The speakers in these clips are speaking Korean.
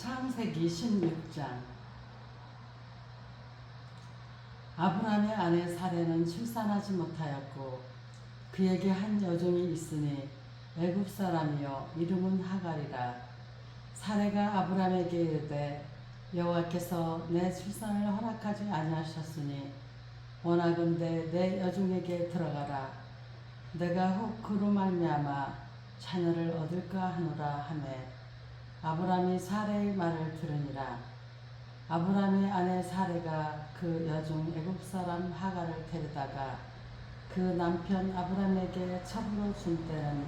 창세기 16장. 아브라함의 아내 사레는 출산하지 못하였고 그에게 한 여종이 있으니 애굽 사람이요 이름은 하갈이라. 사레가 아브라함에게 이르되 여호와께서 내 출산을 허락하지 아니하셨으니 원하건대 내 여종에게 들어가라. 내가 혹 그로 말미암아 자녀를 얻을까 하노라 하매 아브라함이 사레의 말을 들으니라. 아브라함의 아내 사레가 그 여종 애굽 사람 하갈을 데려다가 그 남편 아브라함에게 첩으로 준 때는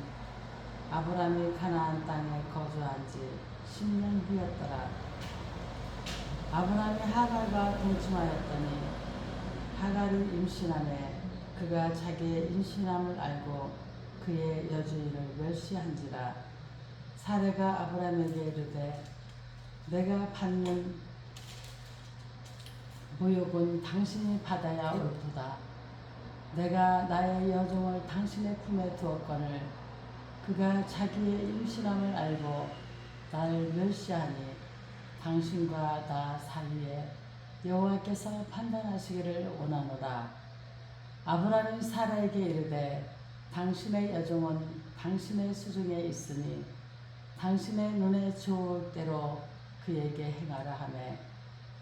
아브라함이 가나안 땅에 거주한 지 10년 후였더라. 아브라함이 하갈과 동침하였더니 하갈이 임신하매 그가 자기의 임신함을 알고 그의 여주인을 멸시한지라. 사레가 아브라함에게 이르되 내가 받는 모욕은 당신이 받아야 옳도다. 내가 나의 여종을 당신의 품에 두었거늘 그가 자기의 임신함을 알고 나를 멸시하니 당신과 나 사이에 여호와께서 판단하시기를 원하노라. 아브라함이 사라에게 이르되 당신의 여종은 당신의 수중에 있으니 당신의 눈에 좋을 대로 그에게 행하라 하매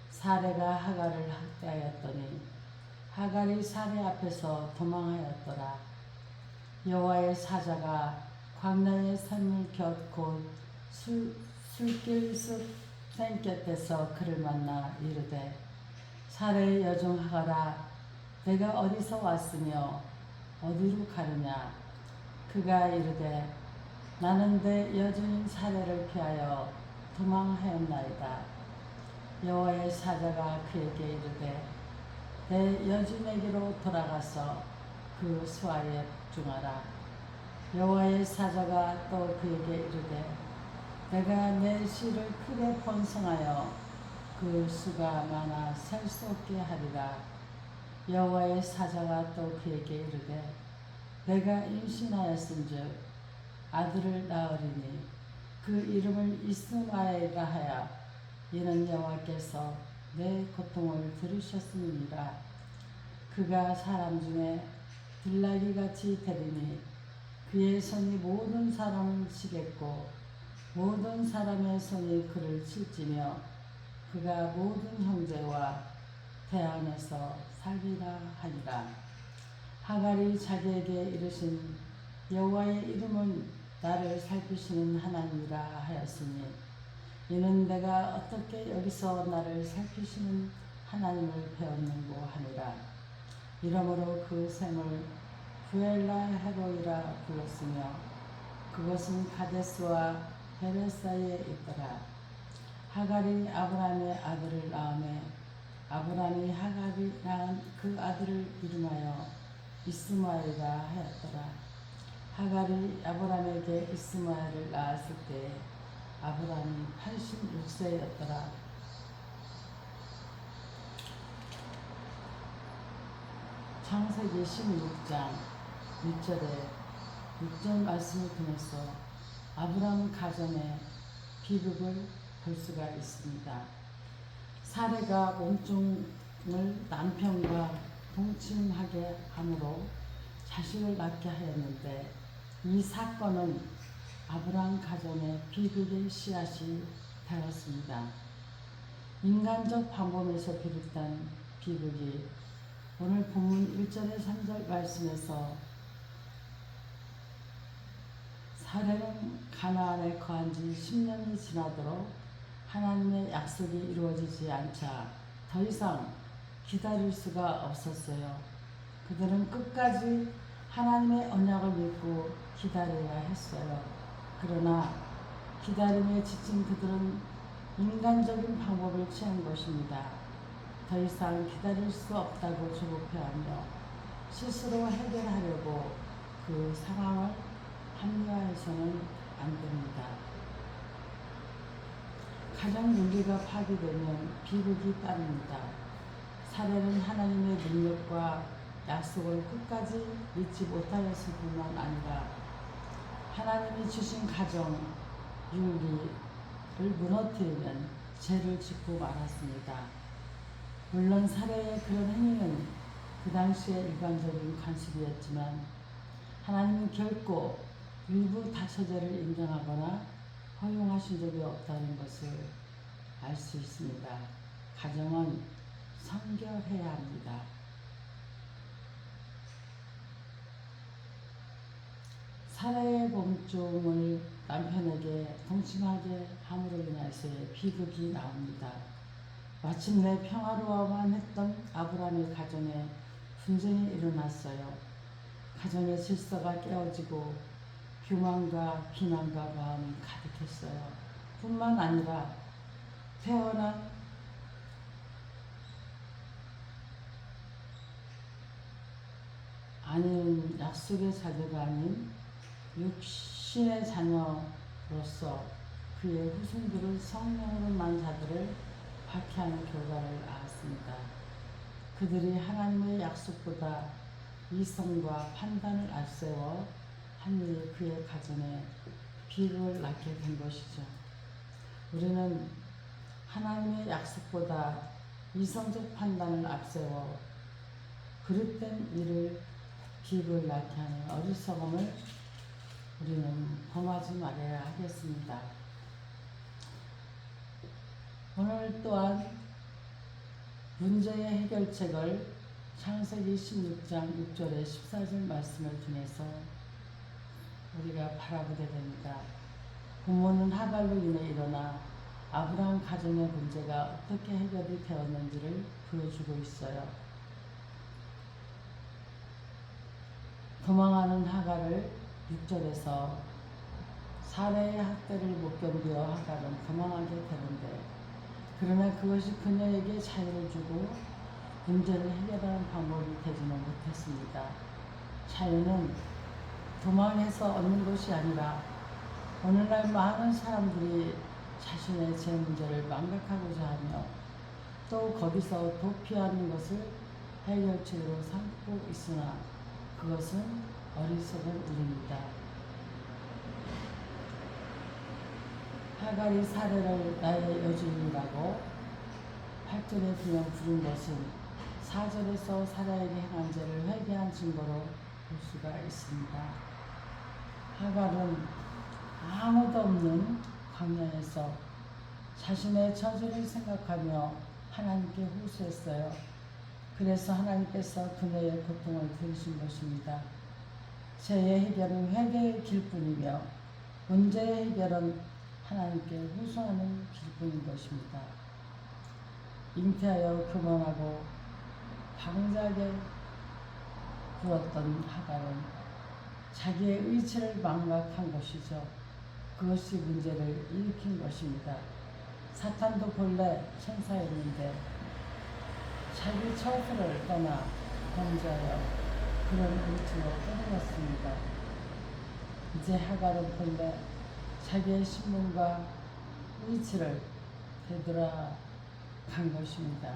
사레가 하갈을 학대하였더니 하갈이 사레 앞에서 도망하였더라. 여호와의 사자가 광야의 샘물 곁 곧 술길 샘 곁에서 그를 만나 이르되 사레의 여종 하갈아 내가 어디서 왔으며 어디로 가느냐. 그가 이르되 나는 내 여주인 사레를 피하여 도망하였나이다. 여호와의 사자가 그에게 이르되 내 여주인에게로 돌아가서 그 수하에 복종하라. 여호와의 사자가 또 그에게 이르되 내가 내 씨를 크게 번성하여 그 수가 많아 셀 수 없게 하리라. 여호와의 사자가 또 그에게 이르되 내가 임신하였은즉 아들을 낳으리니 그 이름을 이스마엘이라 하여 이는 여호와께서 내 고통을 들으셨음이니라. 그가 사람 중에 들나귀같이 되리니 그의 손이 모든 사람을 치겠고 모든 사람의 손이 그를 칠지며 그가 모든 형제와 대안에서 살리라 하니라. 하갈이 자기에게 이르신 여호와의 이름은 나를 살피시는 하나님이라 하였으니 이는 내가 어떻게 여기서 나를 살피시는 하나님을 배웠는고 하니라. 이러므로 그 샘을 부엘라 헤로이라 불렀으며 그것은 가데스와 베레 사이에 있더라. 하갈이 아브라함의 아들을 낳으매 아브라함이 하갈이 낳은 그 아들을 이름하여 이스마엘이라 하였더라. 하갈이 아브라함에게 이스마엘을 낳았을 때 아브라함이 86세였더라. 창세기 16장 1절에 6절 말씀을 통해서 아브라함 가정의 비극을 볼 수가 있습니다. 사레가 몸종을 남편과 동침하게 함으로 자식을 낳게 하였는데 이 사건은 아브라함 가정의 비극의 씨앗이 되었습니다. 인간적 방법에서 비롯된 비극이 오늘 본문 1절에 3절 말씀에서 사레는 가나안에 거한 지 10년이 지나도록 하나님의 약속이 이루어지지 않자 더 이상 기다릴 수가 없었어요. 그들은 끝까지 하나님의 언약을 믿고 기다려야 했어요. 그러나 기다림에 지친 그들은 인간적인 방법을 취한 것입니다. 더 이상 기다릴 수 없다고 조급해하며 스스로 해결하려고 그 상황을 합리화해서는 안 됩니다. 가정 윤리가 파괴되면 비극이 따릅니다. 사레는 하나님의 능력과 약속을 끝까지 믿지 못하였을 뿐만 아니라 하나님이 주신 가정, 윤리, 무너뜨리면 죄를 짓고 말았습니다. 물론 살해의 그런 행위는 그 당시의 일반적인 관습이었지만 하나님은 결코 일부 다처제를 인정하거나 허용하신 적이 없다는 것을 알 수 있습니다. 가정은 성결해야 합니다. 살해의 범증을 남편에게 동침하게 함으로 인해서의 비극이 나옵니다. 마침내 평화로워만 했던 아브라함의 가정에 분쟁이 일어났어요. 가정의 질서가 깨어지고 교만과 비난과 마음이 가득했어요. 뿐만 아니라 태어난 아닌 약속의 자녀가 아닌 육신의 자녀로서 그의 후손들을 성령으로 난 자들을 박해하는 결과를 낳았습니다. 그들이 하나님의 약속보다 이성과 판단을 앞세워 한 일이 그의 가정에 비극을 낳게 된 것이죠. 우리는 하나님의 약속보다 이성적 판단을 앞세워 그릇된 일을 비극을 낳게 하는 어리석음을 우리는 범하지 말아야 하겠습니다. 오늘 또한 문제의 해결책을 창세기 16장 6절에 14절 말씀을 통해서 우리가 바라보게 됩니다. 부모는 하갈로 인해 일어나 아브라함 가정의 문제가 어떻게 해결이 되었는지를 보여주고 있어요. 도망하는 하갈을 6절에서 사례의 학대를 못 견디어 하갈은 도망하게 되는데, 그러나 그것이 그녀에게 자유를 주고 문제를 해결하는 방법이 되지는 못했습니다. 자유는 도망해서 얻는 것이 아니라 오늘날 많은 사람들이 자신의 제 문제를 망각하고자 하며 또 거기서 도피하는 것을 해결책으로 삼고 있으나 그것은 어리석은 일입니다. 하갈이 사례를 나의 여주인이라고 8절에 그냥 부른 것은 4절에서 사라에게 행한 죄를 회개한 증거로 볼 수가 있습니다. 하갈은 아무도 없는 광야에서 자신의 처지를 생각하며 하나님께 호소했어요. 그래서 하나님께서 그녀의 고통을 들으신 것입니다. 죄의 해결은 회개의 길뿐이며 문제의 해결은 하나님께 호소하는 길뿐인 것입니다. 잉태하여 교만하고 방자하게 굴었던 하갈은 자기의 의지를 망각한 것이죠. 그것이 문제를 일으킨 것입니다. 사탄도 본래 천사였는데 자기 처소를 떠나 범죄하여 그런 의지로 떠들었습니다. 이제 하갈은 본래 자기의 신분과 의지를 되돌아간 것입니다.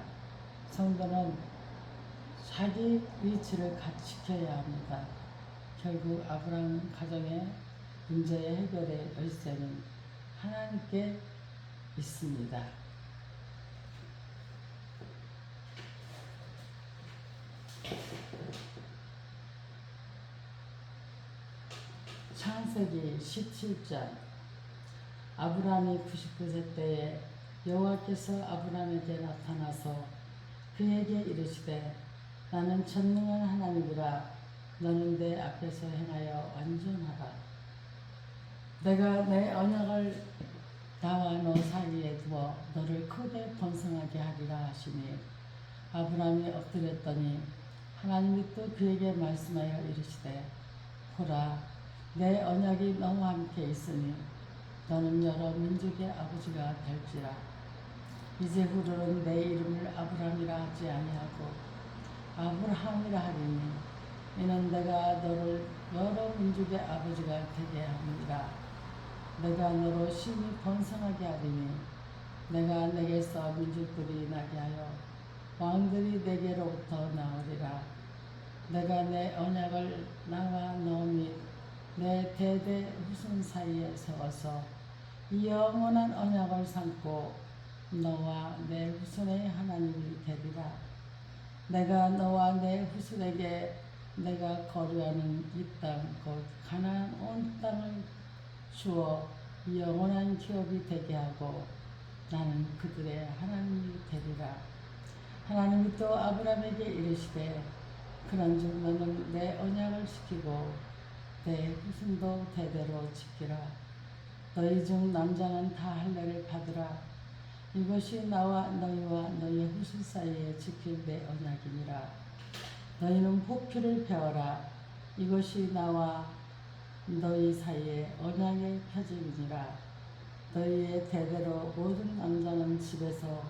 성도는 자기 위치를 지켜야 합니다. 결국 아브라함 가정의 문제의 해결의 열쇠는 하나님께 있습니다. 창세기 17장. 아브라함이 99세 때에 여호와께서 아브라함에게 나타나서 그에게 이르시되 나는 전능한 하나님이라 너는 내 앞에서 행하여 완전하라. 내가 내 언약을 나와 너 사이에 두어 너를 크게 번성하게 하리라 하시니 아브라함이 엎드렸더니 하나님이 또 그에게 말씀하여 이르시되 보라 내 언약이 너와 함께 있으니 너는 여러 민족의 아버지가 될지라. 이제후로는 내 이름을 아브라함이라 하지 아니하고 아브라함이라 하리니 이는 내가 너를 여러 민족의 아버지가 되게 함이라. 내가 너로 심히 번성하게 하리니 내가 내게서 민족들이 나게 하여 왕들이 내게로부터 나오리라. 내가 내 언약을 나와 너 및 내 대대 후손 사이에 세워서 이 영원한 언약을 삼고 너와 내 후손의 하나님이 되리라. 내가 너와 내 후손에게 내가 거류하는 이 땅 곧 가나안 온 땅을 주어 영원한 기업이 되게 하고 나는 그들의 하나님이 되리라. 하나님이 또 아브라함에게 이르시되 그런즉 너는 내 언약을 지키고 내 후손도 대대로 지키라. 너희 중 남자는 다 할례를 받으라. 이것이 나와 너희와 너희의 후손 사이에 지킬 내 언약이니라. 너희는 포피를 베어라. 이것이 나와 너희 사이에 언약의 표징이니라. 너희의 대대로 모든 남자는 집에서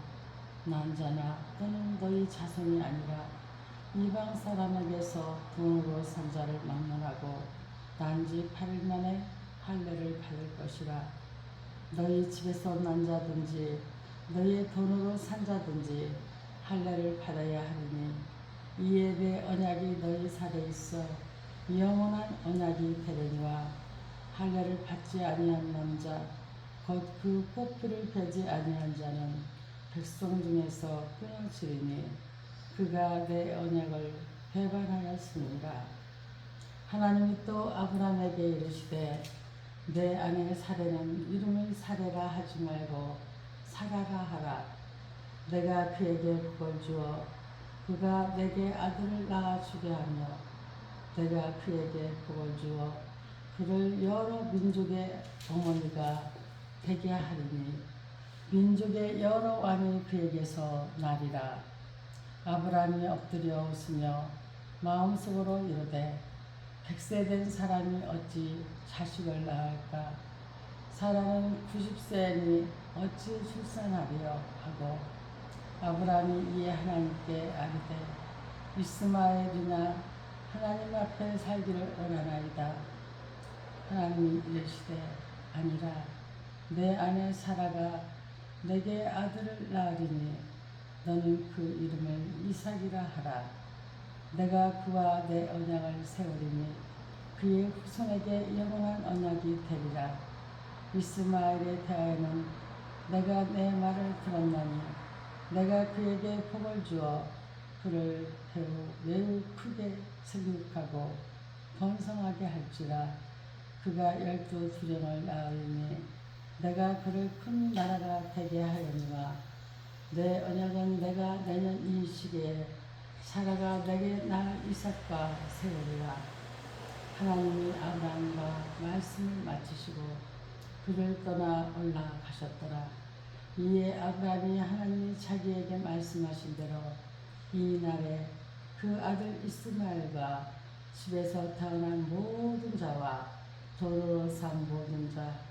난 자나 또는 너희 자손이 아니라 이방 사람에게서 돈으로 산 자를 막론하고 난지 8일 만에 할례를 받을 것이라. 너희 집에서 난 자든지 너희의 돈으로 산 자든지 할례를 받아야 하리니 이에 내 언약이 너희 살에 있어 영원한 언약이 되려니와 할례를 받지 아니한 남자 곧 그 포피를 베지 아니한 자는 백성 중에서 끊어지리니 그가 내 언약을 배반하였으니라. 하나님이 또 아브라함에게 이르시되 내 아내 사레는 이름을 사레라 하지 말고 사라라 하라. 내가 그에게 복을 주어 그가 내게 아들을 낳아주게 하며 내가 그에게 복을 주어 그를 여러 민족의 어머니가 되게 하리니 민족의 여러 왕이 그에게서 나리라. 아브라함이 엎드려 웃으며 마음속으로 이르되 100세 된 사람이 어찌 자식을 낳을까? 사라는 90세니 어찌 출산하리요? 하고 아브라함이 이에 하나님께 아뢰되 이스마엘이나 하나님 앞에 살기를 원하나이다. 하나님이 이르시되 아니라 내 아내 사라가 내게 아들을 낳으리니 너는 그 이름을 이삭이라 하라. 내가 그와 내 언약을 세우리니 그의 후손에게 영원한 언약이 되리라. 이스마엘에 대하여는 내가 내 말을 들었나니 내가 그에게 복을 주어 그를 매우 크게 생육하고 번성하게 할지라. 그가 12두령을 낳으리니 내가 그를 큰 나라가 되게 하려니와 내 언약은 내가 내년 이 시기에 사라가 내게 낳을 이삭과 세우리라. 하나님이 아브라함과 말씀을 마치시고 그를 떠나 올라가셨더라. 이에 아브라함이 하나님이 자기에게 말씀하신 대로 이 날에 그 아들 이스마엘과 집에서 태어난 모든 자와 돈으로 산 모든 자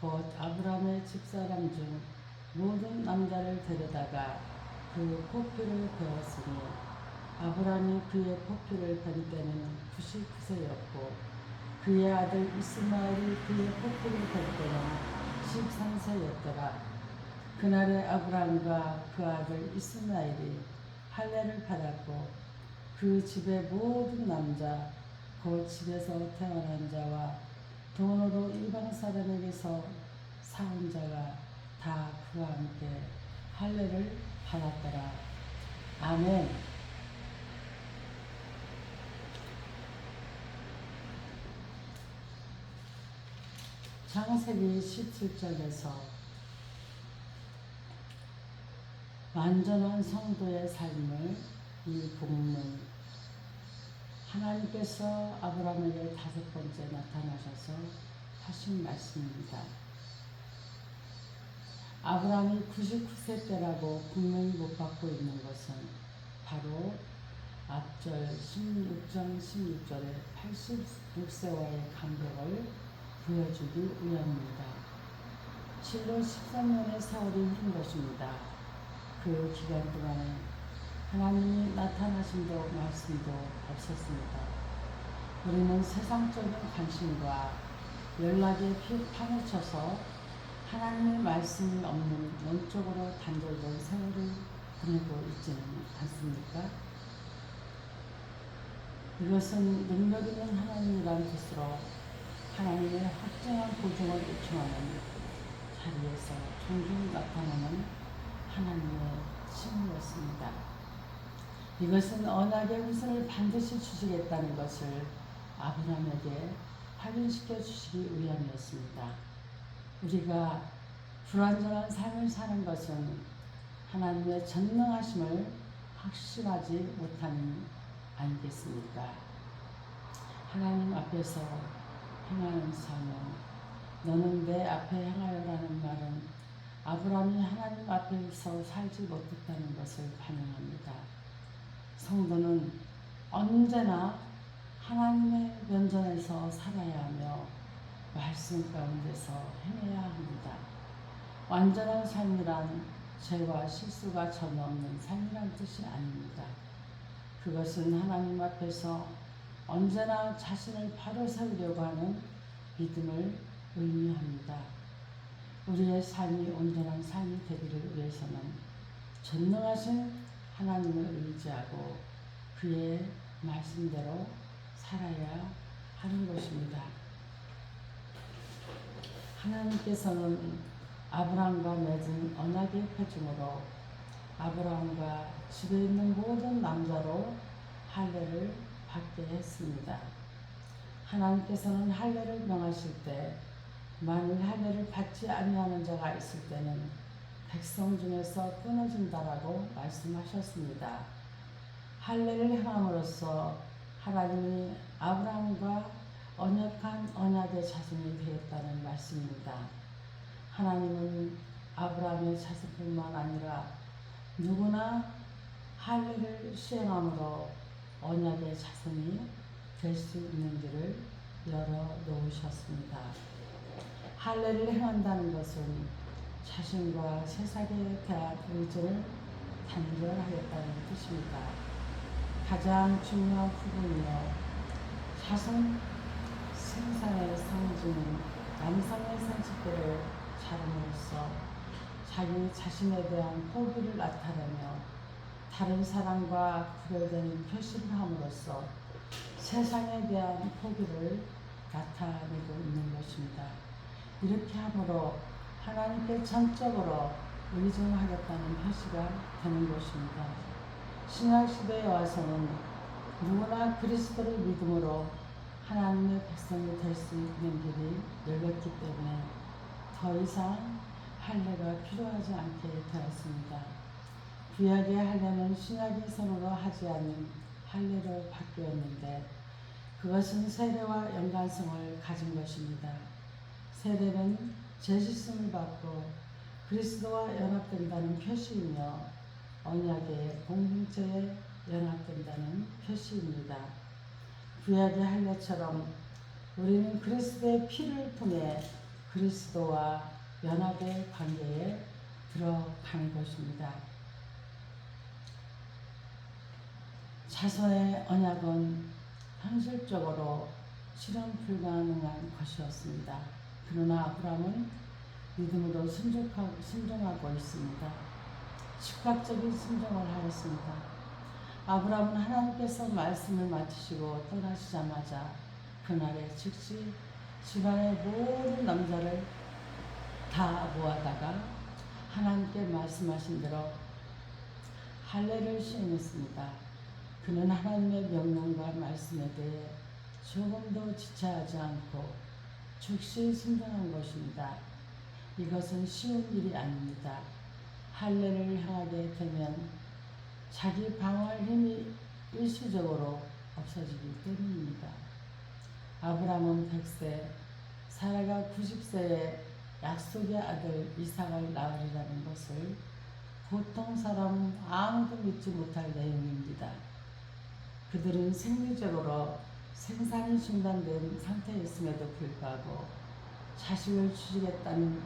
곧 아브라함의 집사람 중 모든 남자를 데려다가 그 포피를 베었으니 아브라함이 그의 포피를 벤 때는 99세였고 그의 아들 이스마엘이 그의 포피를 벤 때는 13세였더라. 그날에 아브라함과 그 아들 이스마엘이 할례를 받았고 그 집의 모든 남자 곧 집에서 태어난 자와 돈으로 이방 사람에게서 사온 자가 다 그와 함께 할례를 받았더라. 아멘. 창세기 17절에서 완전한 성도의 삶을 이 본문 하나님께서 아브라함에게 5번째 나타나셔서 하신 말씀입니다. 아브라함이 99세 때라고 분명히 못 받고 있는 것은 바로 앞절 16장 16절의 86세와의 간격을 보여주기 위함입니다. 실로 13년의 세월이 흐른 것입니다. 그 기간 동안에 하나님이 나타나심도 말씀도 없었습니다. 우리는 세상적인 관심과 연락에 파묻혀서 하나님의 말씀이 없는 영적으로 단절된 세월을 보내고 있지는 않습니까? 이것은 능력 있는 하나님이란 뜻으로 하나님의 확정한 보증을 요청하는 자리에서 종종 나타나는 하나님의 칭이었습니다. 이것은 언약의 후손을 반드시 주시겠다는 것을 아브라함에게 확인시켜 주시기 위함이었습니다. 우리가 불완전한 삶을 사는 것은 하나님의 전능하심을 확신하지 못함이 아니겠습니까? 하나님 앞에서 행하는 삶은 너는 내 앞에 행하여라는 말은 아브라함이 하나님 앞에서 살지 못했다는 것을 반영합니다. 성도는 언제나 하나님의 면전에서 살아야 하며 말씀 가운데서 행해야 합니다. 완전한 삶이란 죄와 실수가 전혀 없는 삶이란 뜻이 아닙니다. 그것은 하나님 앞에서 언제나 자신을 바로 세우려고 하는 믿음을 의미합니다. 우리의 삶이 온전한 삶이 되기를 위해서는 전능하신 하나님을 의지하고 그의 말씀대로 살아야 하는 것입니다. 하나님께서는 아브라함과 맺은 언약의 표징으로 아브라함과 집에 있는 모든 남자로 할례를 받게 했습니다. 하나님께서는 할례를 명하실 때 만일 할례를 받지 아니하는 자가 있을 때는 백성 중에서 끊어진다라고 말씀하셨습니다. 할례를 행함으로써 하나님이 아브라함과 언약한 언약의 자손이 되었다는 말씀입니다. 하나님은 아브라함의 자손뿐만 아니라 누구나 할례를 시행함으로 언약의 자손이 될 수 있는 길을 열어 놓으셨습니다. 할례를 행한다는 것은 자신과 세상에 대한 의존을 단절하겠다는 뜻입니다. 가장 중요한 부분이요. 자손 생산의 상징인 남성의 생식기를 자름으로써 자기 자신에 대한 포기를 나타내며 다른 사람과 구별되는 표시를 함으로써 세상에 대한 포기를 나타내고 있는 것입니다. 이렇게 함으로 하나님께 전적으로 의존하겠다는 표시가 되는 것입니다. 신약시대에 와서는 누구나 그리스도를 믿음으로 하나님의 백성이 될 수 있는 길이 열렸기 때문에 더 이상 할례가 필요하지 않게 되었습니다. 구약의 할례는 신약의 선으로 하지 않는 할례로 바뀌었는데 그것은 세례와 연관성을 가진 것입니다. 세례는 죄짓음을 받고 그리스도와 연합된다는 표시이며 언약의 공동체에 연합된다는 표시입니다. 구약의 할례처럼 우리는 그리스도의 피를 통해 그리스도와 연합의 관계에 들어가는 것입니다. 자손의 언약은 현실적으로 실현 불가능한 것이었습니다. 그러나 아브라함은 믿음으로 순종하고 있습니다. 즉각적인 순종을 하였습니다. 아브라함은 하나님께서 말씀을 마치시고 떠나시자마자 그날에 즉시 집안의 모든 남자를 다 모아다가 하나님께 말씀하신 대로 할례를 시행했습니다. 그는 하나님의 명령과 말씀에 대해 조금도 지체하지 않고 즉시 순종한 것입니다. 이것은 쉬운 일이 아닙니다. 할례를 행하게 되면 자기 방어할 힘이 일시적으로 없어지기 때문입니다. 아브라함은 100세, 사라가 90세에 약속의 아들 이삭을 낳으리라는 것을 보통 사람은 아무도 믿지 못할 내용입니다. 그들은 생리적으로 생산이 중단된 상태였음에도 불구하고 자식을 주시겠다는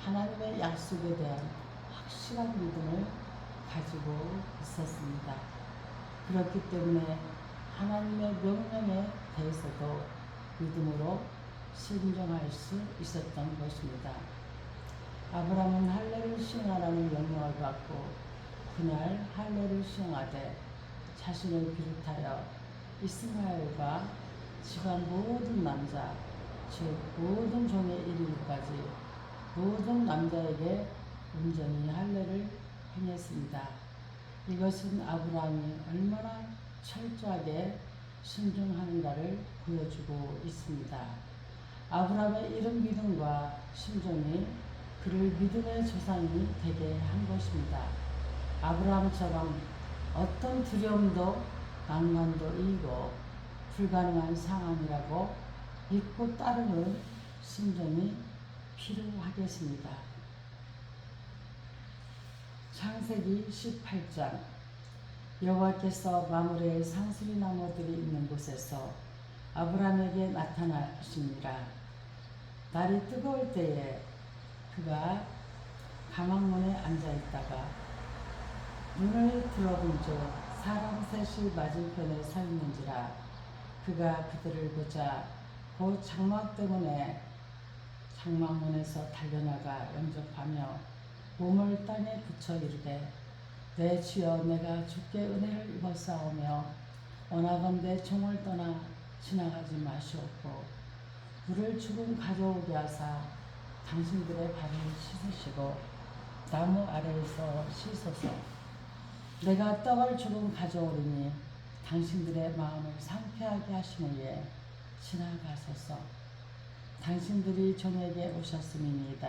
하나님의 약속에 대한 확실한 믿음을 가지고 있었습니다. 그렇기 때문에 하나님의 명령에 대해서도 믿음으로 순종할 수 있었던 것입니다. 아브라함은 할례를 시행하라는 명령을 받고 그날 할례를 시행하되 자신을 비롯하여 이스마엘과 집안 모든 남자 즉 모든 종에 이르기까지 모든 남자에게 온전히 할례를 행했습니다. 이것은 아브라함이 얼마나 철저하게 순종하는가를 보여주고 있습니다. 아브라함의 이런 믿음과 순종이 그를 믿음의 조상이 되게 한 것입니다. 아브라함처럼 어떤 두려움도 낭만도 이기고 불가능한 상황이라고 믿고 따르는 순종이 필요하겠습니다. 창세기 18장 여호와께서 마므레의 상수리 나무들이 있는 곳에서 아브라함에게 나타나시니라. 날이 뜨거울 때에 그가 가망문에 앉아 있다가 눈을 들어본즉 사람 셋이 맞은편에 서 있는지라. 그가 그들을 보자 곧 장막 때문에 장막문에서 달려나가 영접하며 몸을 땅에 붙여 이르되 내 주여 내가 주께 은혜를 입었사오며 원하건대 종을 떠나 지나가지 마시옵고 물을 조금 가져오게 하사 당신들의 발을 씻으시고 나무 아래에서 씻어서 내가 떡을 조금 가져오리니 당신들의 마음을 상쾌하게 하시므에 지나가소서. 당신들이 종에게 오셨음이니이다.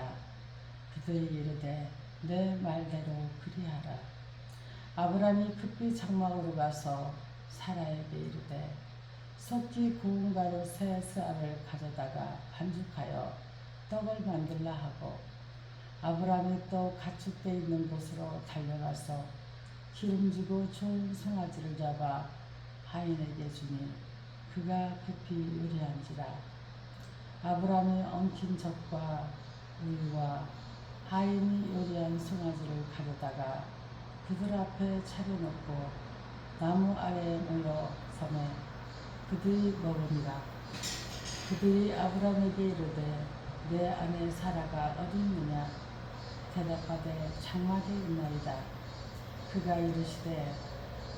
그들이 이르되 내 말대로 그리하라. 아브라함이 급히 장막으로 가서 사라에게 이르되 속기 고운 가루 세 쌀을 가져다가 반죽하여 떡을 만들라 하고 아브라함이 또 가축대 있는 곳으로 달려가서 기름지고 좋은 송아지를 잡아 하인에게 주니 그가 급히 요리한지라. 아브라함이 엉킨 젖과 우유와 하인이 요리한 송아지를 가져다가 그들 앞에 차려놓고 나무 아래에 모여 섬에 그들이 먹으니라. 그들이 아브라함에게 이르되 내 아내 사라가 어디 있느냐? 대답하되 장막에 있나이다. 그가 이르시되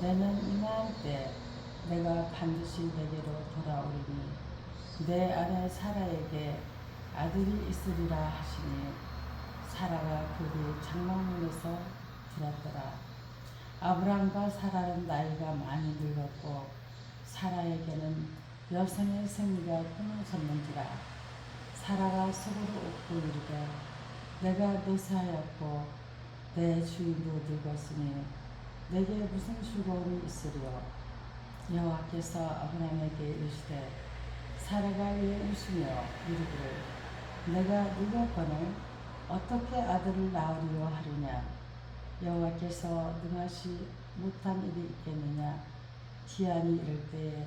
내는 이맘때 내가 반드시 내게로 돌아오리니 내 아내 사라에게 아들이 있으리라 하시니 사라가 그의 장막문에서 들었더라. 아브라함과 사라는 나이가 많이 늙었고 사라에게는 여성의 생리가 끊어졌는지라. 사라가 속으로 웃고 이르되 내가 노쇠하였고 내 주인도 늙었으니 내게 무슨 즐거움이 있으리요. 여호와께서 아브라함에게 이르시되 사라가 왜 웃으며 이르기를 내가 늙었거늘 어떻게 아들을 낳으리요 하리냐. 여호와께서 능하시 못한 일이 있겠느냐. 기한이 이를 때에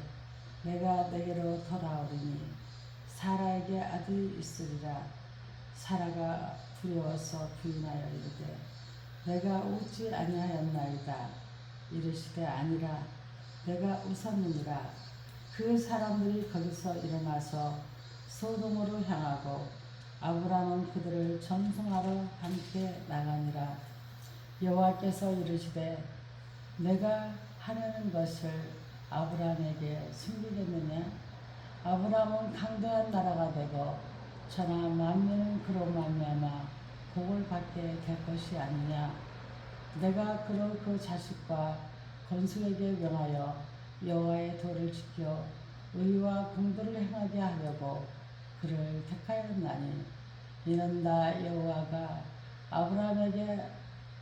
내가 내게로 돌아오리니 사라에게 아들이 있으리라. 사라가 두려워서 부인하여 이르되 내가 웃지 아니하였나이다. 이르시되 아니라 내가 웃었느니라. 그 사람들이 거기서 일어나서 소돔으로 향하고 아브라함은 그들을 전송하러 함께 나가니라. 여호와께서 이르시되 내가 하려는 것을 아브라함에게 숨기겠느냐. 아브라함은 강대한 나라가 되고 천하 만민은 그로 말미암아 복을 받게 될 것이 아니냐. 내가 그로 그 자식과 건수에게 명하여 여호와의 도를 지켜 의와 공도를 행하게 하려고 그를 택하였나니 이는 나 여호와가 아브라함에게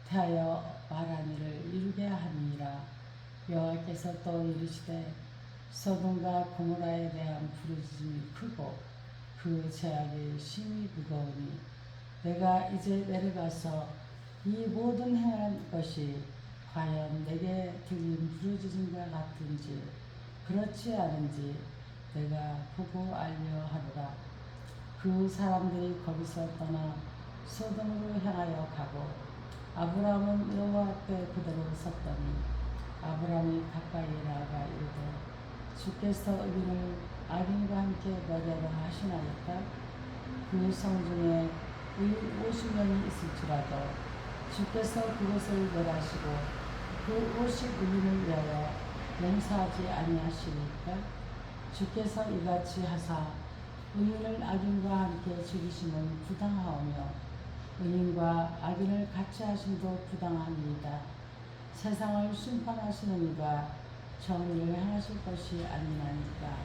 대하여 말한 일을 이루게 함이니라. 여호와께서 또 이르시되 소돔과 고모라에 대한 부르짖음이 크고 그 죄악이 심히 무거우니 내가 이제 내려가서 이 모든 행한 것이 과연 내게 들린 부르짖음과 같은지 그렇지 않은지 내가 보고 알려 하노라. 그 사람들이 거기서 떠나 소돔으로 향하여 가고 아브라함은 여호와 앞에 그대로 섰더니 아브라함이 가까이 나아가 이르되 주께서 의인을 악인과 함께 멸하려 하시나이까. 그 성중에 50명이 있을지라도 주께서 그것을 멸하시고 그 50의인을 위하여 용서하지 아니하시니까. 주께서 이같이 하사 의인을 악인과 함께 죽이시면 부당하오며 의인과 악인을 같이 하심도 부당하니이다. 세상을 심판하시는 이가 정의를 행하실 것이 아니나니까.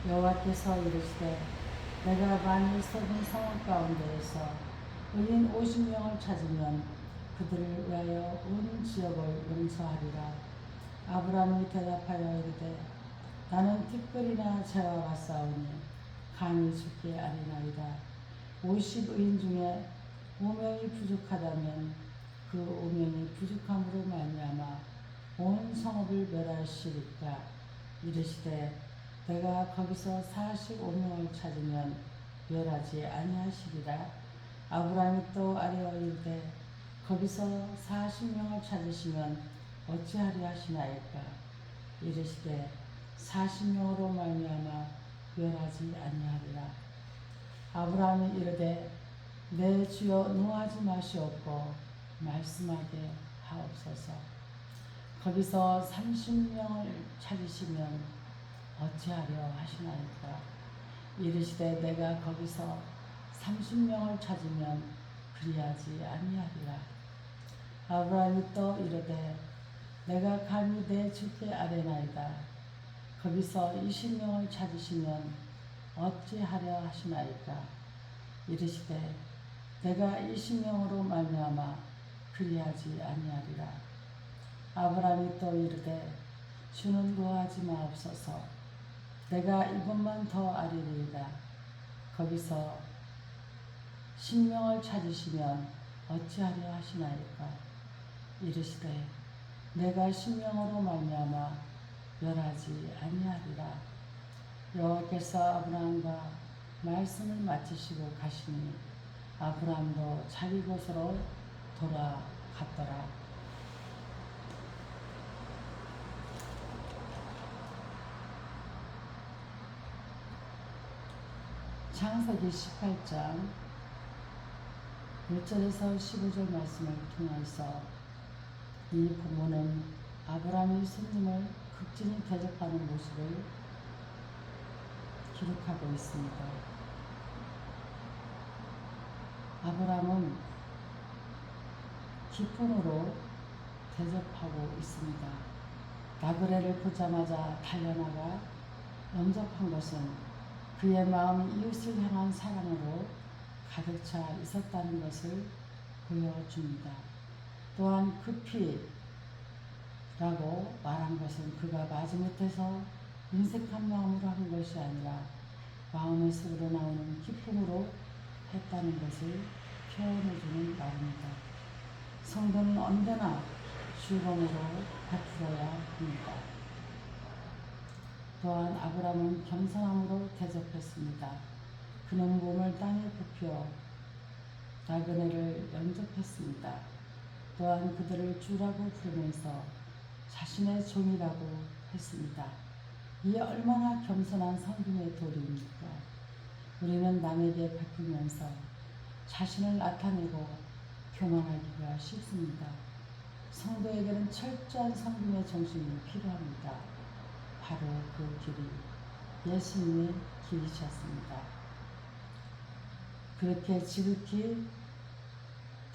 여호와께서 이르시되 내가 만일 썩은 성읍 가운데에서 의인 50명을 찾으면 그들을 위하여 온 지역을 용서하리라. 아브라함이 대답하여 이르되 나는 티끌이나 재와 같사오니 감히 죽게 아니나이다. 50의인 중에 5명이 부족하다면 그 5명이 부족함으로 말미암아 온 성읍을 멸하시리까. 이르시되 내가 거기서 45명을 찾으면 멸하지 아니하시리라. 아브라함이 또 아뢰어 이르되 거기서 40명을 찾으시면 어찌하리 하시나이까. 이르시되 40명으로 말미암아 멸하지 아니하리라. 아브라함이 이르되 내 주여 노하지 마시옵고 말씀하게 하옵소서. 거기서 30명을 찾으시면 어찌하려 하시나이까. 이르시되 내가 거기서 30명을 찾으면 그리하지 아니하리라. 아브라함이 또 이르되 내가 감히 내 주께 아뢰나이다. 거기서 20명을 찾으시면 어찌하려 하시나이까. 이르시되 내가 20명으로 말미암아 그리하지 아니하리라. 아브라함이 또 이르되 주는 노하지 마옵소서. 내가 이것만 더 아뢰리이다. 거기서 10명을 찾으시면 어찌하려 하시나이까. 이르시되 내가 10명으로 말미암아 멸하지 아니하리라. 여호와께서 아브라함과 말씀을 마치시고 가시니 아브라함도 자기 곳으로 돌아갔더라. 창세기 18장 1절에서 15절 말씀을 통해서 이 부모는 아브라함이 손님을 극진히 대접하는 모습을 기록하고 있습니다. 아브라함은 기쁨으로 대접하고 있습니다. 나그네를 보자마자 달려나가 영접한 것은 그의 마음이 이웃을 향한 사랑으로 가득 차 있었다는 것을 보여줍니다. 또한 급히 라고 말한 것은 그가 마지못해서 인색한 마음으로 한 것이 아니라 마음의 속으로 나오는 기쁨으로 했다는 것을 표현해주는 말입니다. 성도는 언제나 즐거움으로 베풀어야 합니다. 또한 아브라함은 겸손함으로 대접했습니다. 그는 몸을 땅에 굽혀 나그네를 영접했습니다. 또한 그들을 주라고 부르면서 자신의 종이라고 했습니다. 이게 얼마나 겸손한 섬김의 도리입니까? 우리는 남에게 베풀면서 자신을 나타내고 교만하기가 쉽습니다. 성도에게는 철저한 섬김의 정신이 필요합니다. 바로 그 길이 예수님의 길이셨습니다. 그렇게 지극히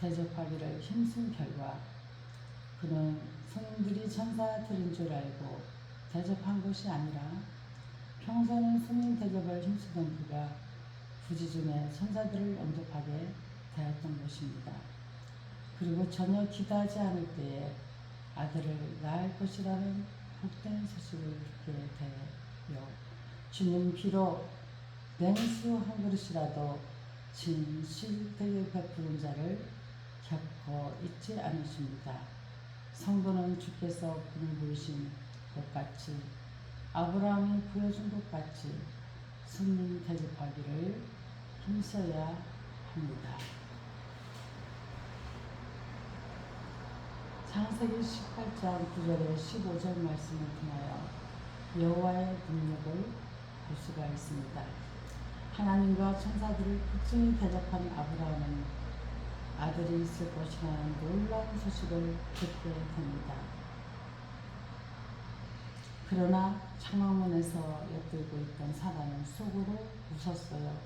대접하기를 힘쓴 결과 그는 손님들이 천사들인 줄 알고 대접한 것이 아니라 평소에는 손님 대접을 힘쓰던 그가 부지중에 천사들을 영접하게 되었던 것입니다. 그리고 전혀 기대하지 않을 때에 아들을 낳을 것이라는 복된 소식을 듣게 되어 주님 비록 냉수 한 그릇이라도 진실되게 베푸는 자를 결코 잊지 않으십니다. 성도는 주께서 그를 부르신 것 같이 아브라함이 보여준 것 같이 손님 대접하기를 힘써야 합니다. 창세기 18장 9절에 15절 말씀을 통하여 여호와의 능력을 볼 수가 있습니다. 하나님과 천사들을 극진히 대접한 아브라함은 아들이 있을 것이라는 놀라운 소식을 듣게 됩니다. 그러나 창화문에서 엿들고 있던 사람은 속으로 웃었어요.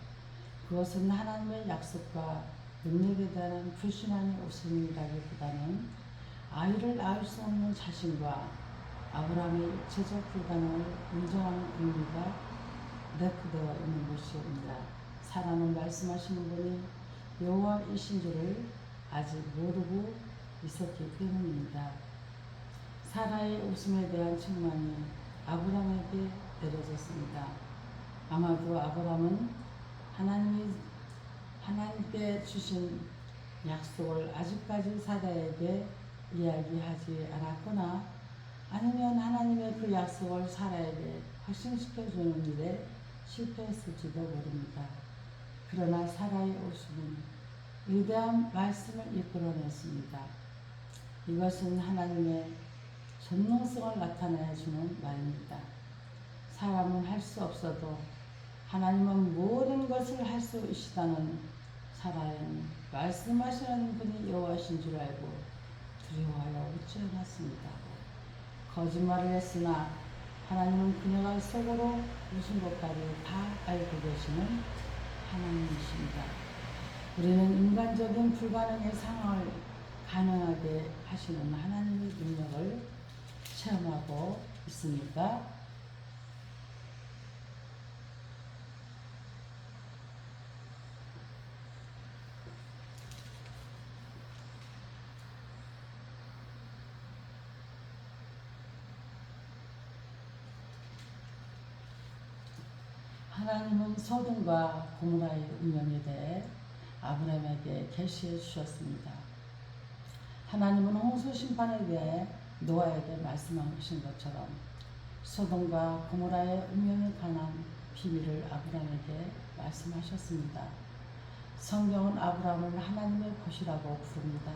그것은 하나님의 약속과 능력에 대한 불신앙의 웃음이라기보다는 아이를 낳을 수 없는 자신과 아브라함의 육체적 불가능을 인정하는 의미가 내포되어 있는 것입니다. 사라는 말씀하시는 분이 여호와이신 줄을 아직 모르고 있었기 때문입니다. 사라의 웃음에 대한 책망이 아브라함에게 내려졌습니다. 아마도 아브라함은 하나님께 주신 약속을 아직까지 사라에게 이야기하지 않았거나 아니면 하나님의 그 약속을 사라에게 확신시켜주는 일에 실패했을지도 모릅니다. 그러나 사라의 웃음은 위대한 말씀을 이끌어냈습니다. 이것은 하나님의 전능성을 나타내주는 말입니다. 사람은 할 수 없어도 하나님은 모든 것을 할 수 있다는 사라는 말씀하시는 분이 여호와신 줄 알고 두려워하여 웃지 않았습니다. 거짓말을 했으나 하나님은 그녀가 속으로 웃은 것까지 다 알고 계시는 하나님이십니다. 우리는 인간적인 불가능의 상황을 가능하게 하시는 하나님의 능력을 체험하고 있습니까? 하나님은 소돔과 고모라의 운명에 대해 아브라함에게 계시해 주셨습니다. 하나님은 홍수 심판에 대해 노아에게 말씀하신 것처럼 소돔과 고모라의 운명에 관한 비밀을 아브라함에게 말씀하셨습니다. 성경은 아브라함을 하나님의 것이라고 부릅니다.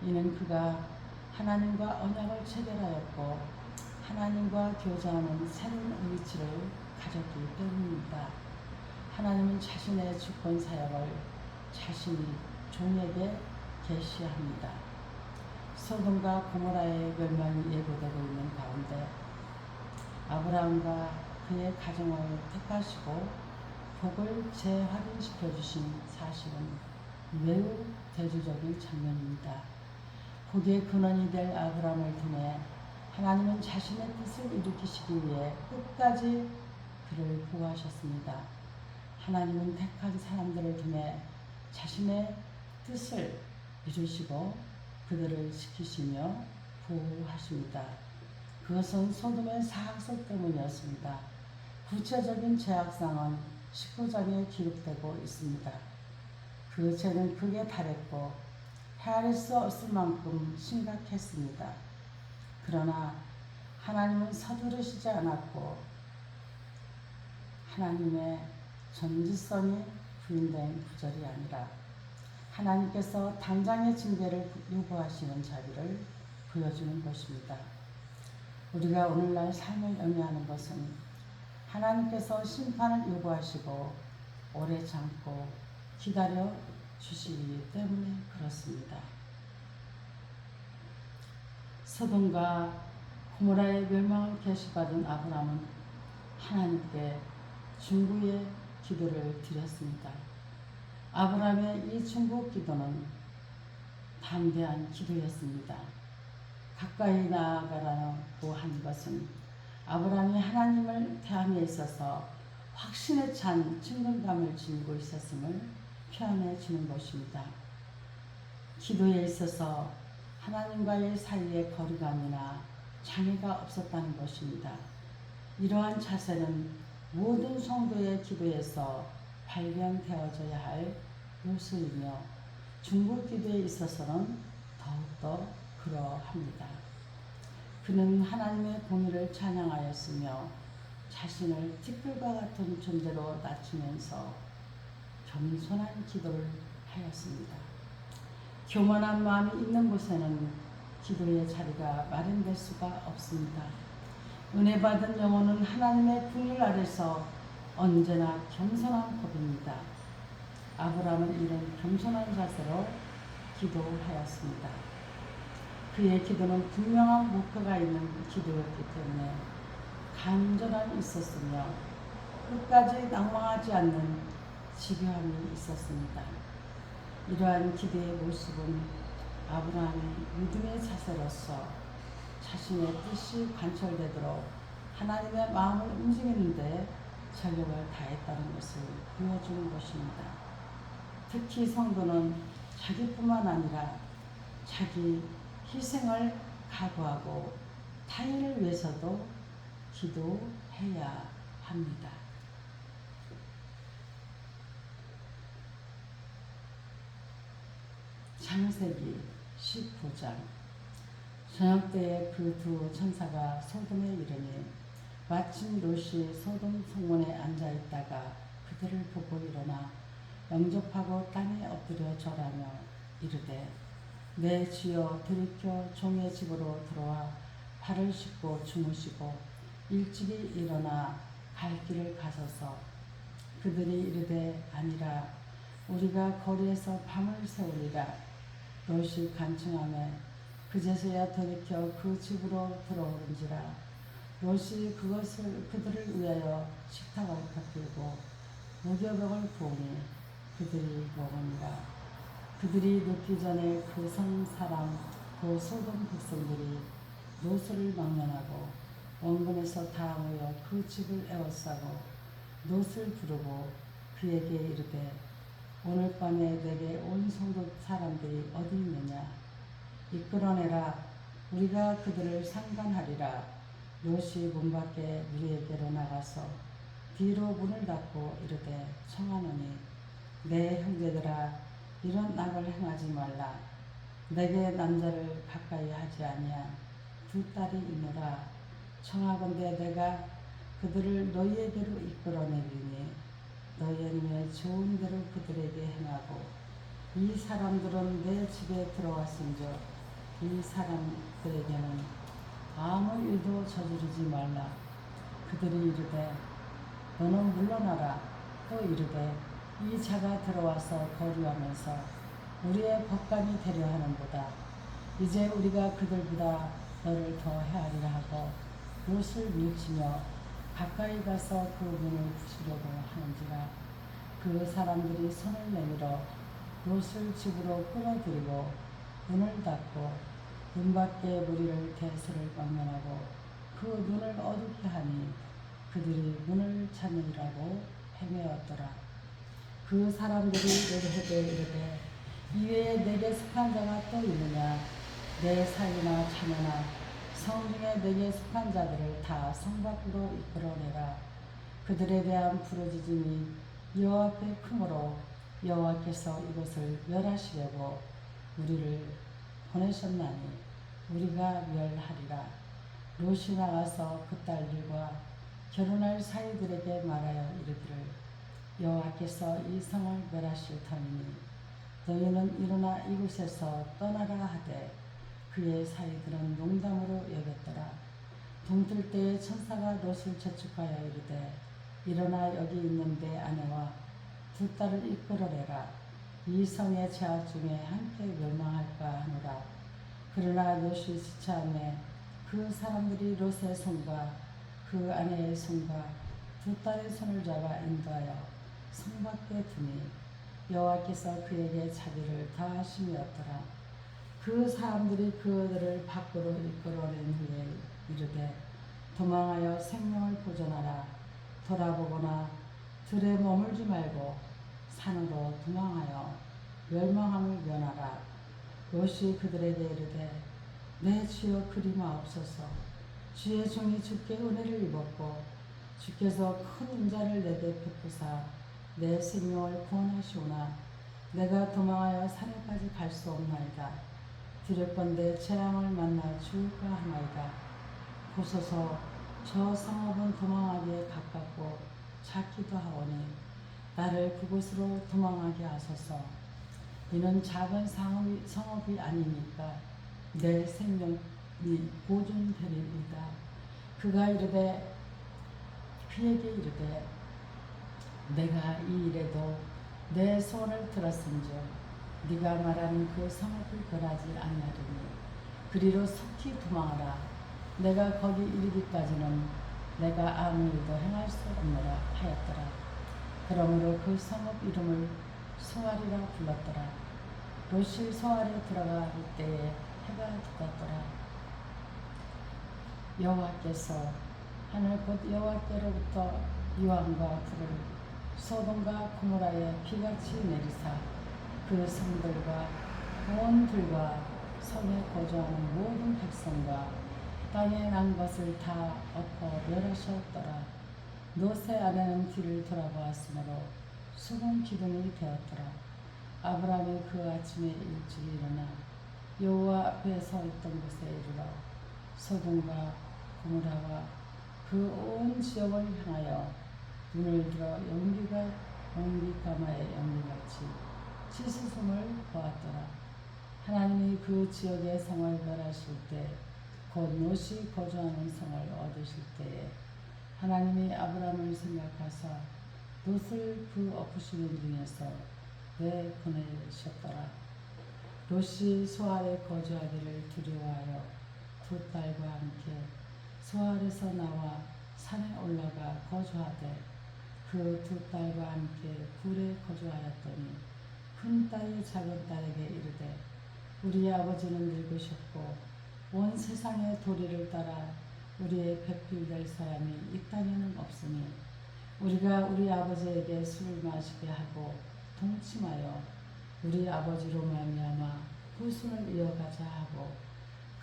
이는 그가 하나님과 언약을 체결하였고 하나님과 교제하는 새로운 위치를 가졌기 때문입니다. 하나님은 자신의 주권 사역을 자신이 종에게 계시합니다. 소돔과 고모라의 멸망이 예고되고 있는 가운데 아브라함과 그의 가정을 택하시고 복을 재확인시켜 주신 사실은 매우 대조적인 장면입니다. 복의 근원이 될 아브라함을 통해 하나님은 자신의 뜻을 일으키시기 위해 끝까지 그를 보호하셨습니다. 하나님은 택한 사람들을 통해 자신의 뜻을 이루시고 그들을 지키시며 보호하십니다. 그것은 소돔의 사악성 때문이었습니다. 구체적인 죄악상은 19장에 기록되고 있습니다. 그 죄는 극에 달했고 헤아릴 수 없을 만큼 심각했습니다. 그러나 하나님은 서두르시지 않았고 하나님의 전지성이 부인된 구절이 아니라 하나님께서 당장의 징계를 요구하시는 자비를 보여주는 것입니다. 우리가 오늘날 삶을 영위하는 것은 하나님께서 심판을 요구하시고 오래 참고 기다려 주시기 때문에 그렇습니다. 소돔과 고모라의 멸망을 계시받은 아브라함은 하나님께 중보의 기도를 드렸습니다. 아브라함의 이 중보 기도는 담대한 기도였습니다. 가까이 나아가라고 한 것은 아브라함이 하나님을 대함에 있어서 확신에 찬 친근감을 지니고 있었음을 표현해 주는 것입니다. 기도에 있어서 하나님과의 사이에 거리감이나 장애가 없었다는 것입니다. 이러한 자세는 모든 성도의 기도에서 발견되어져야 할 요소이며 중보 기도에 있어서는 더욱더 그러합니다. 그는 하나님의 공의를 찬양하였으며 자신을 티끌과 같은 존재로 낮추면서 겸손한 기도를 하였습니다. 교만한 마음이 있는 곳에는 기도의 자리가 마련될 수가 없습니다. 은혜 받은 영혼은 하나님의 긍휼 아래서 언제나 겸손한 법입니다. 아브라함은 이런 겸손한 자세로 기도하였습니다. 그의 기도는 분명한 목표가 있는 기도였기 때문에 간절함이 있었으며 끝까지 낭망하지 않는 집요함이 있었습니다. 이러한 기대의 모습은 아브라함이 믿음의 자세로서 자신의 뜻이 관철되도록 하나님의 마음을 움직이는데 전력을 다했다는 것을 보여주는 것입니다. 특히 성도는 자기뿐만 아니라 자기 희생을 각오하고 타인을 위해서도 기도해야 합니다. 창세기 19장. 저녁 때에 그 두 천사가 소돔에 이르니 마침 롯이 소돔 성문에 앉아 있다가 그들을 보고 일어나 영접하고 땅에 엎드려 절하며 이르되 내 주여 들이켜 종의 집으로 들어와 발을 씻고 주무시고 일찍이 일어나 갈 길을 가소서. 그들이 이르되 아니라 우리가 거리에서 밤을 새우리라. 롯이 간청하며 그제서야 돌이켜 그 집으로 들어오는지라. 롯이 그들을 위하여 식탁을 펴들고 무교병을 부으니 그들이 먹으니라. 그들이 눕기 전에 그 성 사람 그 소돔 백성들이 롯을 막론하고 원근에서 다 모여 그 집을 에워싸고 롯을 부르고 그에게 이르되 오늘 밤에 내게 온 소돔 사람들이 어디 있느냐 이끌어내라. 우리가 그들을 상관하리라. 롯이 문 밖에 우리에게로 나가서 뒤로 문을 닫고 이르되 청하노니 내 형제들아 이런 악을 행하지 말라. 내게 남자를 가까이 하지 아니한 두 딸이 있노라. 청하건대 내가 그들을 너희에게로 이끌어내리니 너희는 좋은 대로 그들에게 행하고 이 사람들은 내 집에 들어왔은즉 이 사람들에게는 아무 일도 저지르지 말라. 그들이 이르되 너는 물러나라. 또 이르되 이 자가 들어와서 거류하면서 우리의 법관이 되려 하는보다 이제 우리가 그들보다 너를 더 헤아리라 하고 롯을 밀치며 가까이 가서 그 문을 부수려고 하는지라. 그 사람들이 손을 내밀어 롯을 집으로 끌어들이고 문을 닫고 문 밖에 무리를 대수를 막론하고 그 눈을 어둡게 하니 그들이 문을 찾느니라고 헤매었더라. 그 사람들이 내게 이르되 이외에 내게 속한 자가 또 있느냐. 내 사위나 자녀나 성중에 내게 속한 자들을 다 성 밖으로 이끌어내라. 그들에 대한 부르짖음이 여호와 앞에 크므로 여호와께서 이것을 멸하시려고 우리를 보내셨나니 우리가 멸하리라. 롯이 나가서 그 딸들과 결혼할 사이들에게 말하여 이르기를 여호와께서 이 성을 멸하실 터이니 너희는 일어나 이곳에서 떠나라 하되 그의 사이들은 농담으로 여겼더라. 동틀 때에 천사가 롯을 재촉하여 이르되 일어나 여기 있는 내 아내와 두 딸을 이끌어내라. 이 성의 죄악 중에 함께 멸망할까 하노라. 그러나 롯이 지체하매 그 사람들이 롯의 손과 그 아내의 손과 두 딸의 손을 잡아 인도하여 성 밖에 두니 여호와께서 그에게 자비를 다하심이었더라. 그 사람들이 그들을 밖으로 이끌어낸 후에 이르되 도망하여 생명을 보존하라. 돌아보거나 들에 머물지 말고 산으로 도망하여 멸망함을 면하라. 롯이 그들에게 이르되 내 주여 그리마옵소서. 주의 종이 주께 은혜를 입었고 주께서 큰 인자를 내게 베푸사 내 생명을 구원하시오나 내가 도망하여 산에까지 갈 수 없나이다. 두렵건대 재앙을 만나 죽을까 하나이다. 보소서 저 성읍은 도망하기에 가깝고 작기도 하오니 나를 그곳으로 도망하게 하소서. 이는 작은 성읍이 아니니까 내 생명이 보존되리이다. 그가 이르되 그에게 이르되 내가 이 일에도 내 소원을 들었은즉 네가 말하는 그 성읍을 벌하지 아니하리니 그리로 속히 도망하라. 내가 거기 이르기까지는 내가 아무 일도 행할 수 없노라 하였더라. 그러므로 그 성읍 이름을 소알이라 불렀더라. 롯이 소알에 들어갈 때에 해가 돋았더라. 여호와께서 하늘 곧 여호와께로부터 유황과 불을 소돔과 고모라에 비같이 내리사 그 성들과 온 들과 성에 거주하는 모든 백성과 땅에 난 것을 다 엎어 멸하셨더라. 롯의 아내는 뒤를 돌아보았으므로 수군 기둥이 되었더라. 아브라함이 그 아침에 일찍 일어나 여호와 앞에 서 있던 곳에 이르러 소돔과 고모라와 그 온 지역을 향하여 눈을 들어 연기가 온깃가마의 연기같이 치솟음을 보았더라. 하나님이 그 지역의 성을 멸하실 때 곧 롯이 거주하는 성을 얻으실 때에 하나님이 아브라함을 생각하사 롯을 그 엎으시는 중에서 내보내셨더라. 롯이 소알에 거주하기를 두려워하여 두 딸과 함께 소알에서 나와 산에 올라가 거주하되 그 두 딸과 함께 굴에 거주하였더니 큰 딸이 작은 딸에게 이르되 우리 아버지는 늙으셨고 온 세상의 도리를 따라 우리의 배필될 사람이 이 땅에는 없으니 우리가 우리 아버지에게 술을 마시게 하고 동침하여 우리 아버지로 말미암아 후손을 이어가자 하고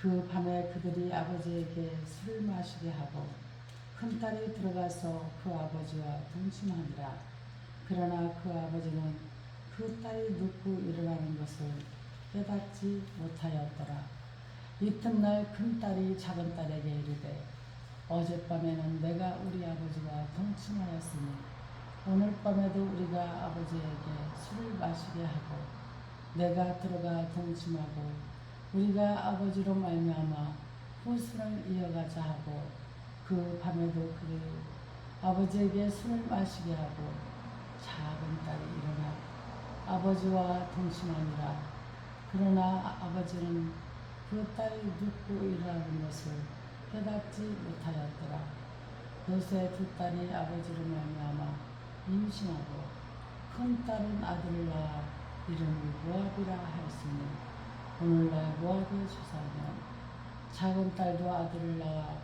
그 밤에 그들이 아버지에게 술을 마시게 하고 큰딸이 들어가서 그 아버지와 동침하니라. 그러나 그 아버지는 그 딸이 눕고 일어나는 것을 깨닫지 못하였더라. 이튿날 큰딸이 작은딸에게 이르되 어젯밤에는 내가 우리 아버지와 동침하였으니 오늘 밤에도 우리가 아버지에게 술을 마시게 하고 내가 들어가 동침하고 우리가 아버지로 말미암아 후손을 이어가자 하고 그 밤에도 그들이 아버지에게 술을 마시게 하고 작은 딸이 일어나 아버지와 동침하니라. 그러나 아버지는 그 딸이 눕고 일어나는 것을 깨닫지 못하였더라. 롯의 두 딸이 아버지로 말미암아 임신하고 큰 딸은 아들을 낳아 이름을 모압이라 하였으니 오늘날 모압의 조상이요 작은 딸도 아들을 낳아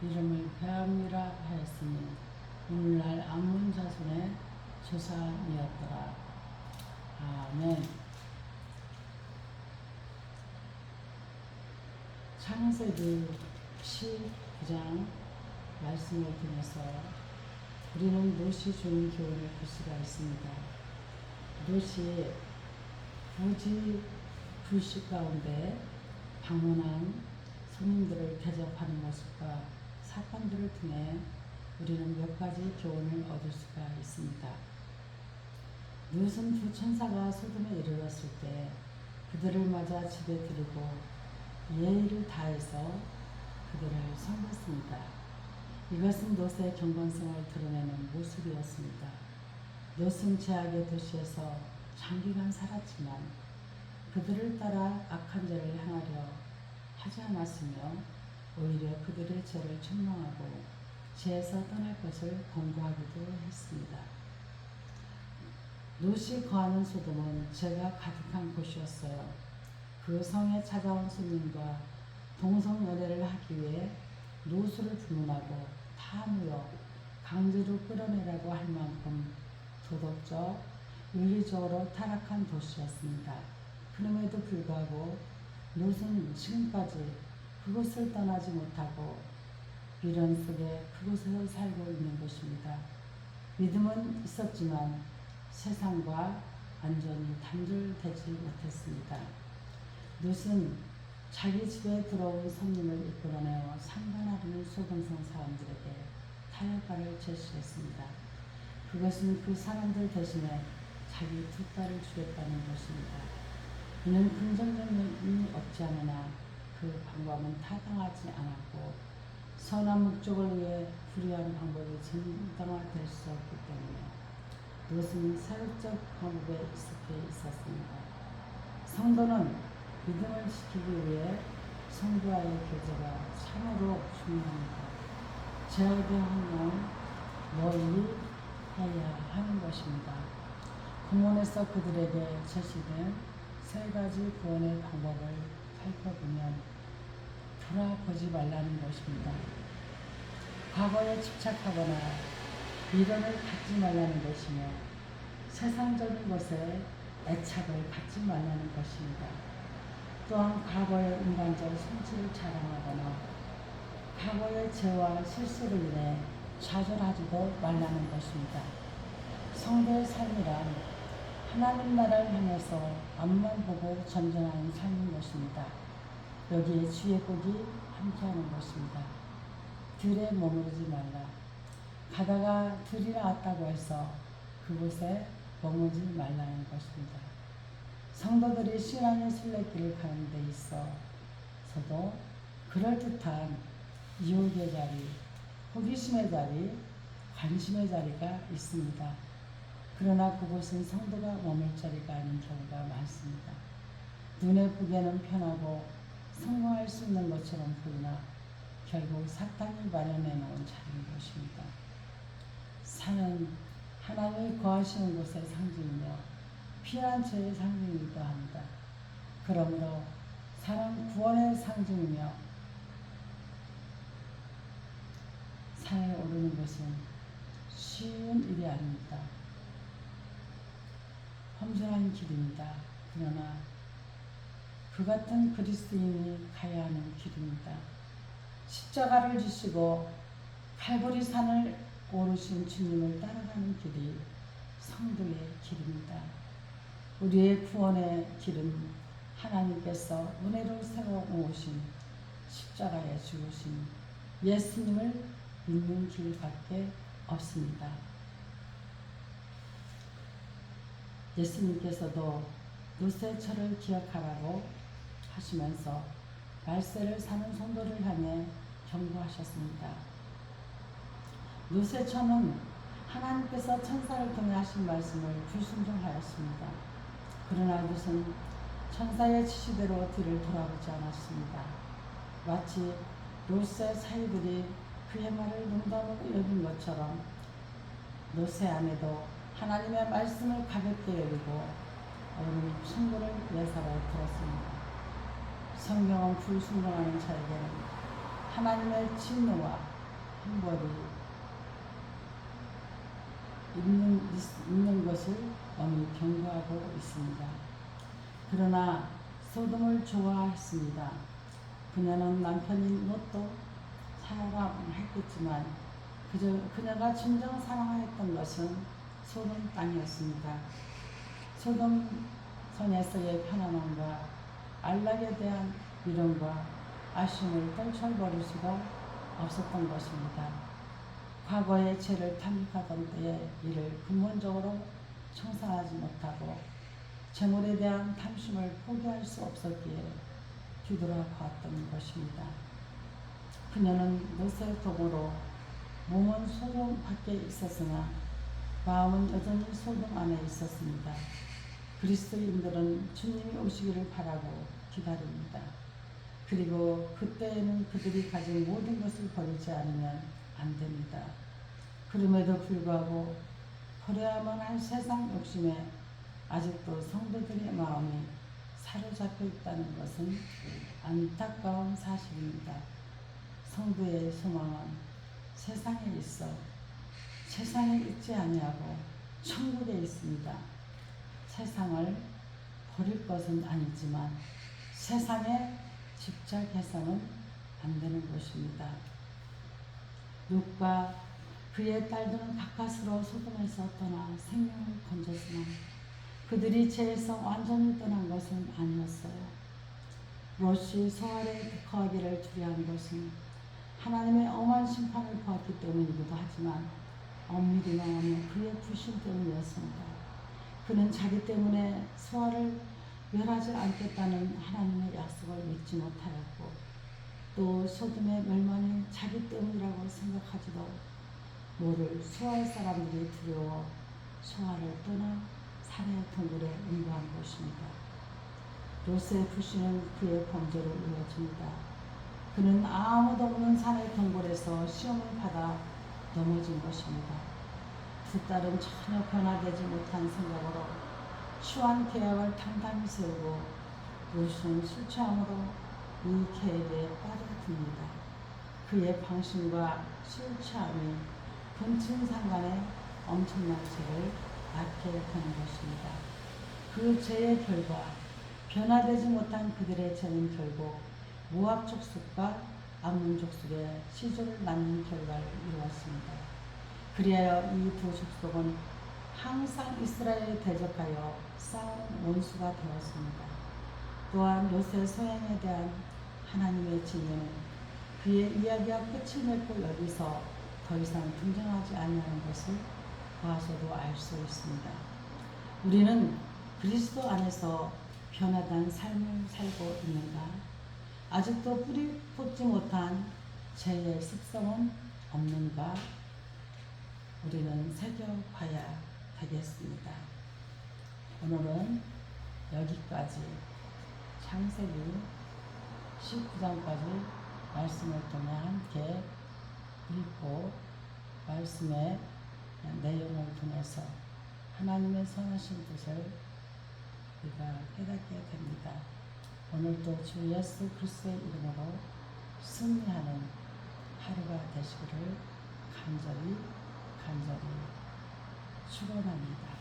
이름을 베암이라 하였으니 오늘날 암몬 자손의 조상이었더라. 아멘. 창세기 19장 말씀을 통해서 우리는 롯이 주는 교훈을 볼 수가 있습니다. 롯이 부지 불식 가운데 방문한 손님들을 대접하는 모습과 사건들을 통해 우리는 몇 가지 교훈을 얻을 수가 있습니다. 롯은 두 천사가 소돔에 이르렀을 때 그들을 맞아 집에 들이고 예의를 다해서 그들을 섬겼습니다. 이것은 롯의 경건성을 드러내는 모습이었습니다. 롯은 제약의 도시에서 장기간 살았지만 그들을 따라 악한 죄를 행하려 하지 않았으며 오히려 그들의 죄를 책망하고 죄에서 떠날 것을 권고하기도 했습니다. 롯이 거하는 소돔은 죄가 가득한 곳이었어요. 그 성에 찾아온 손님과 동성연애를 하기 위해 노수를 주문하고 다 모여 강제로 끌어내라고 할 만큼 도덕적, 윤리적으로 타락한 도시였습니다. 그럼에도 불구하고 롯은 지금까지 그곳을 떠나지 못하고 미련 속에 그곳에서 살고 있는 것입니다. 믿음은 있었지만 세상과 완전히 단절되지 못했습니다. 롯은 자기 집에 들어온 손님을 이끌어내어 상관하려는 소돔성 사람들에게 타협가를 제시했습니다. 그것은 그 사람들 대신에 자기 두 딸을 주겠다는 것입니다. 이는 긍정적인 없지 않으나 그 방법은 타당하지 않았고 선한 목적을 위해 불의한 방법이 정당화될 수 없기 때문에 롯은 세력적 방법에 익숙해 있었습니다. 성도는 믿음을 지키기 위해 성도와의 교제가 참으로 중요합니다. 죄악의 환경 멀리 해야 하는 것입니다. 공원에서 그들에게 제시된 세 가지 구원의 방법을 살펴보면 돌아보지 말라는 것입니다. 과거에 집착하거나 미련을 갖지 말라는 것이며 세상적인 것에 애착을 갖지 말라는 것입니다. 또한 과거의 인간적 성취를 자랑하거나 과거의 죄와 실수로 인해 좌절하지도 말라는 것입니다. 성도의 삶이란 하나님 나라를 향해서 앞만 보고 전진하는 삶인 것입니다. 여기에 주의 복이 함께하는 것입니다. 들에 머무르지 말라. 가다가 들이 나왔다고 해서 그곳에 머무르지 말라는 것입니다. 성도들이 신앙의 순례길을 가는 데 있어서도 그럴듯한 유혹의 자리, 호기심의 자리, 관심의 자리가 있습니다. 그러나 그곳은 성도가 머물 자리가 아닌 경우가 많습니다. 눈에 보기에는 편하고 성공할 수 있는 것처럼 보이나 결국 사탄이 마련해 놓은 자리인 것입니다. 산은 하나님이 거하시는 곳의 상징이며 피난처의 상징이기도 합니다. 그러므로 산은 구원의 상징이며 산에 오르는 것은 쉬운 일이 아닙니다. 험준한 길입니다. 그러나 그 같은 그리스도인이 가야 하는 길입니다. 십자가를 지시고 칼보리 산을 오르신 주님을 따라가는 길이 성도의 길입니다. 우리의 구원의 길은 하나님께서 은혜로 세워 놓으신 십자가에 죽으신 예수님을 믿는 길밖에 없습니다. 예수님께서도 노새철을 기억하라고 하시면서 말세를 사는 성도를 향해 경고하셨습니다. 노새처는 하나님께서 천사를 통해 하신 말씀을 불순종하였습니다. 그러나 롯은 천사의 지시대로 뒤를 돌아보지 않았습니다. 마치 롯의 사이들이 그의 말을 농담으로 여긴 것처럼 롯의 아내도 하나님의 말씀을 가볍게 여기고 어린 충고를 예사로 들었습니다. 성경은 불순종하는 자에게는 하나님의 진노와 형벌이 있는 것을 엄히 경고하고 있습니다. 그러나 소돔을 좋아했습니다. 그녀는 남편인 롯도 사랑했겠지만 그녀가 진정 사랑하였던 것은 소돔 땅이었습니다. 소돔 성에서의 편안함과 안락에 대한 미련과 아쉬움을 떨쳐버릴 수가 없었던 것입니다. 과거의 죄를 탐닉하던 때의 일을 근본적으로 청산하지 못하고 재물에 대한 탐심을 포기할 수 없었기에 뒤돌아보았던 것입니다. 그녀는 롯의 도구로 몸은 소돔 밖에 있었으나 마음은 여전히 소돔 안에 있었습니다. 그리스도인들은 주님이 오시기를 바라고 기다립니다. 그리고 그때에는 그들이 가진 모든 것을 버리지 않으면 안 됩니다. 그럼에도 불구하고 버려야만 할 세상 욕심에 아직도 성도들의 마음이 사로잡혀 있다는 것은 안타까운 사실입니다. 성도의 소망은 세상에 있어 세상에 있지 아니하고 천국에 있습니다. 세상을 버릴 것은 아니지만 세상에 집착해서는 안 되는 것입니다. 롯과 그의 딸들은 가까스로 소돔에서 떠나 생명을 건졌으나 그들이 죄에서 완전히 떠난 것은 아니었어요. 롯이 소알에 거하기를 두려워한 것은 하나님의 엄한 심판을 보았기 때문이기도 하지만 엄밀히 말하면 그의 불신 때문이었습니다. 그는 자기 때문에 소알을 멸하지 않겠다는 하나님의 약속을 믿지 못하였고 또 소돔의 멸망이 자기 때문이라고 생각하지도 모를 소알 사람들이 두려워 소알을 떠나 산의 동굴에 응고한 것입니다. 롯의 불신은 그의 범죄로 이어집니다. 그는 아무도 없는 산의 동굴에서 시험을 받아 넘어진 것입니다. 두 딸은 전혀 변화되지 못한 생각으로 추한 계약을 당당히 세우고 롯은 술 취함으로 이 계획에 빠져듭니다. 그의 방심과 술 취함이 근친상간에 엄청난 죄를 낳게 되는 것입니다. 그 죄의 결과 변화되지 못한 그들의 죄는 결국 모압 족속과 암몬 족속의 시조를 낳는 결과를 이루었습니다. 그리하여 이 두 족속은 항상 이스라엘에 대적하여 싸운 원수가 되었습니다. 또한 롯의 소행에 대한 하나님의 징계는 그의 이야기가 끝을 맺고 여기서 더 이상 등장하지 아니하는 것을 보아서도 알 수 있습니다. 우리는 그리스도 안에서 변화된 삶을 살고 있는가? 아직도 뿌리 뽑지 못한 죄의 습성은 없는가? 우리는 새겨봐야 되겠습니다. 오늘은 여기까지 창세기 19장까지 말씀을 통해 함께 읽고 말씀의 내용을 통해서 하나님의 선하신 뜻을 우리가 깨닫게 됩니다. 오늘도 주 예수 그리스도의 이름으로 승리하는 하루가 되시기를 간절히 축원합니다.